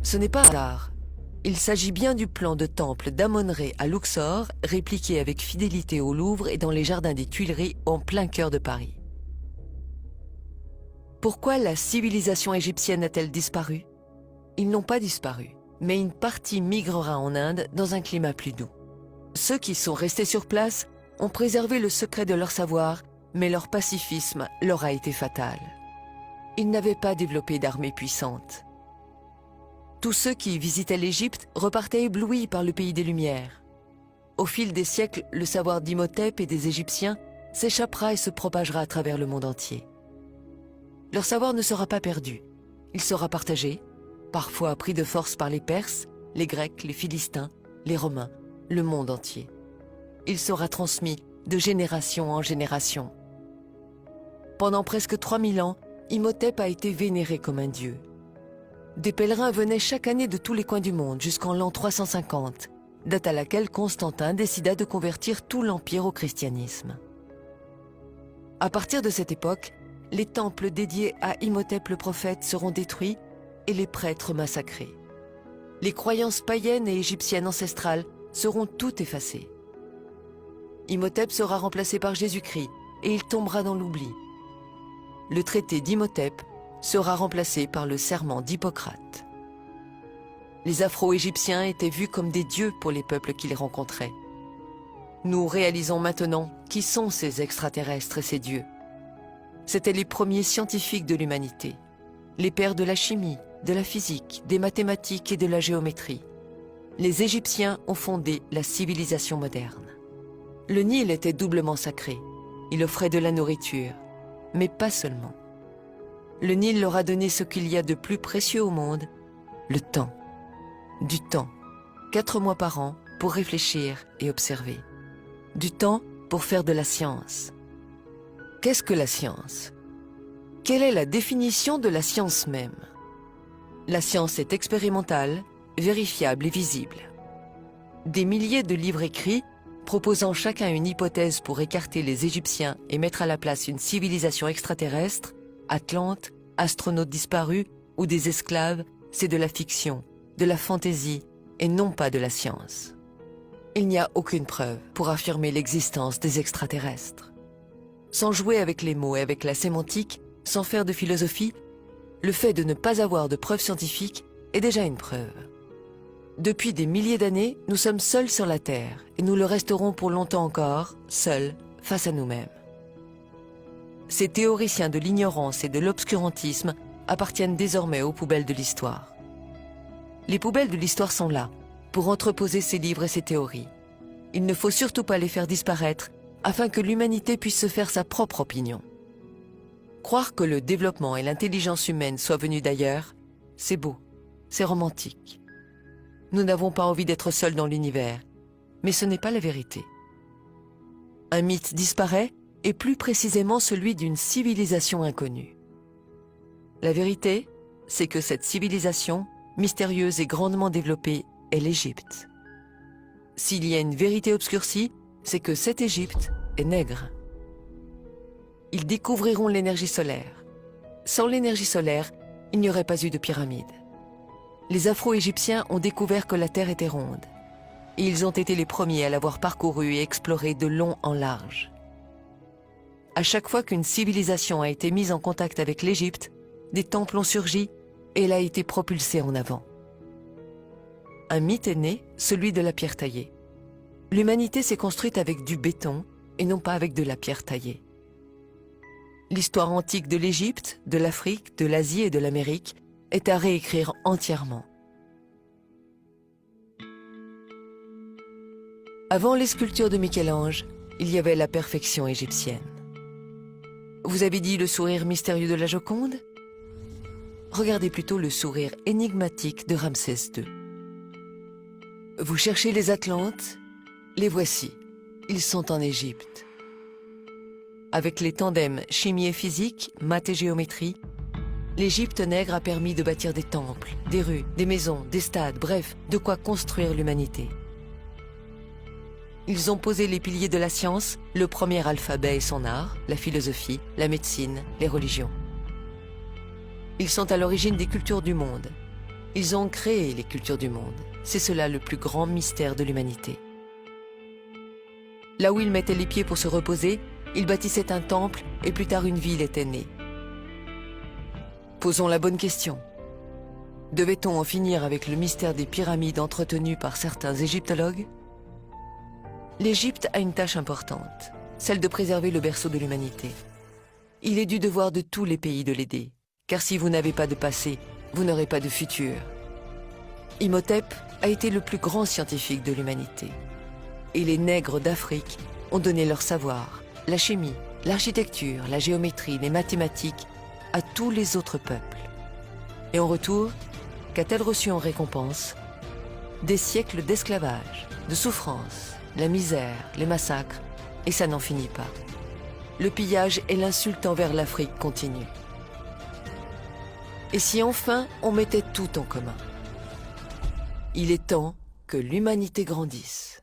Ce n'est pas un hasard. Il s'agit bien du plan de temple d'Amon-Ré à Luxor, répliqué avec fidélité au Louvre et dans les jardins des Tuileries en plein cœur de Paris. Pourquoi la civilisation égyptienne a-t-elle disparu? Ils n'ont pas disparu, mais une partie migrera en Inde dans un climat plus doux. Ceux qui sont restés sur place ont préservé le secret de leur savoir, mais leur pacifisme leur a été fatal. Ils n'avaient pas développé d'armée puissante. Tous ceux qui visitaient l'Égypte repartaient éblouis par le pays des Lumières. Au fil des siècles, le savoir d'Imhotep et des Égyptiens s'échappera et se propagera à travers le monde entier. Leur savoir ne sera pas perdu. Il sera partagé, parfois pris de force par les Perses, les Grecs, les Philistins, les Romains, le monde entier. Il sera transmis de génération en génération. Pendant presque 3000 ans, Imhotep a été vénéré comme un dieu. Des pèlerins venaient chaque année de tous les coins du monde jusqu'en l'an 350, date à laquelle Constantin décida de convertir tout l'Empire au christianisme. À partir de cette époque, les temples dédiés à Imhotep le prophète seront détruits et les prêtres massacrés. Les croyances païennes et égyptiennes ancestrales seront toutes effacées. Imhotep sera remplacé par Jésus-Christ et il tombera dans l'oubli. Le traité d'Imhotep sera remplacé par le serment d'Hippocrate. Les Afro-Égyptiens étaient vus comme des dieux pour les peuples qu'ils rencontraient. Nous réalisons maintenant qui sont ces extraterrestres et ces dieux. C'étaient les premiers scientifiques de l'humanité, les pères de la chimie, de la physique, des mathématiques et de la géométrie. Les Égyptiens ont fondé la civilisation moderne. Le Nil était doublement sacré. Il offrait de la nourriture, mais pas seulement. Le Nil leur a donné ce qu'il y a de plus précieux au monde, le temps. Du temps, 4 mois par an pour réfléchir et observer. Du temps pour faire de la science. Qu'est-ce que la science? Quelle est la définition de la science même? La science est expérimentale, vérifiable et visible. Des milliers de livres écrits, proposant chacun une hypothèse pour écarter les Égyptiens et mettre à la place une civilisation extraterrestre, Atlante, astronautes disparus ou des esclaves, c'est de la fiction, de la fantaisie et non pas de la science. Il n'y a aucune preuve pour affirmer l'existence des extraterrestres. Sans jouer avec les mots et avec la sémantique, sans faire de philosophie, le fait de ne pas avoir de preuves scientifiques est déjà une preuve. Depuis des milliers d'années, nous sommes seuls sur la Terre et nous le resterons pour longtemps encore, seuls, face à nous-mêmes. Ces théoriciens de l'ignorance et de l'obscurantisme appartiennent désormais aux poubelles de l'histoire. Les poubelles de l'histoire sont là, pour entreposer ces livres et ces théories. Il ne faut surtout pas les faire disparaître, afin que l'humanité puisse se faire sa propre opinion. Croire que le développement et l'intelligence humaine soient venus d'ailleurs, c'est beau, c'est romantique. Nous n'avons pas envie d'être seuls dans l'univers, mais ce n'est pas la vérité. Un mythe disparaît, et plus précisément celui d'une civilisation inconnue. La vérité, c'est que cette civilisation, mystérieuse et grandement développée, est l'Égypte. S'il y a une vérité obscurcie, c'est que cette Égypte est nègre. Ils découvriront l'énergie solaire. Sans l'énergie solaire, il n'y aurait pas eu de pyramide. Les Afro-Égyptiens ont découvert que la Terre était ronde. Et ils ont été les premiers à l'avoir parcourue et explorée de long en large. À chaque fois qu'une civilisation a été mise en contact avec l'Égypte, des temples ont surgi et elle a été propulsée en avant. Un mythe est né, celui de la pierre taillée. L'humanité s'est construite avec du béton et non pas avec de la pierre taillée. L'histoire antique de l'Égypte, de l'Afrique, de l'Asie et de l'Amérique est à réécrire entièrement. Avant les sculptures de Michel-Ange, il y avait la perfection égyptienne. Vous avez dit le sourire mystérieux de la Joconde? Regardez plutôt le sourire énigmatique de Ramsès II. Vous cherchez les Atlantes? Les voici. Ils sont en Égypte. Avec les tandems chimie et physique, maths et géométrie, l'Égypte nègre a permis de bâtir des temples, des rues, des maisons, des stades, bref, de quoi construire l'humanité. Ils ont posé les piliers de la science, le premier alphabet et son art, la philosophie, la médecine, les religions. Ils sont à l'origine des cultures du monde. Ils ont créé les cultures du monde. C'est cela le plus grand mystère de l'humanité. Là où ils mettaient les pieds pour se reposer, ils bâtissaient un temple et plus tard une ville était née. Posons la bonne question. Devait-on en finir avec le mystère des pyramides entretenues par certains égyptologues? L'Égypte a une tâche importante, celle de préserver le berceau de l'humanité. Il est du devoir de tous les pays de l'aider, car si vous n'avez pas de passé, vous n'aurez pas de futur. Imhotep a été le plus grand scientifique de l'humanité. Et les nègres d'Afrique ont donné leur savoir, la chimie, l'architecture, la géométrie, les mathématiques à tous les autres peuples. Et en retour, qu'a-t-elle reçu en récompense? Des siècles d'esclavage, de souffrance, la misère, les massacres, et ça n'en finit pas. Le pillage et l'insulte envers l'Afrique continuent. Et si enfin on mettait tout en commun? Il est temps que l'humanité grandisse.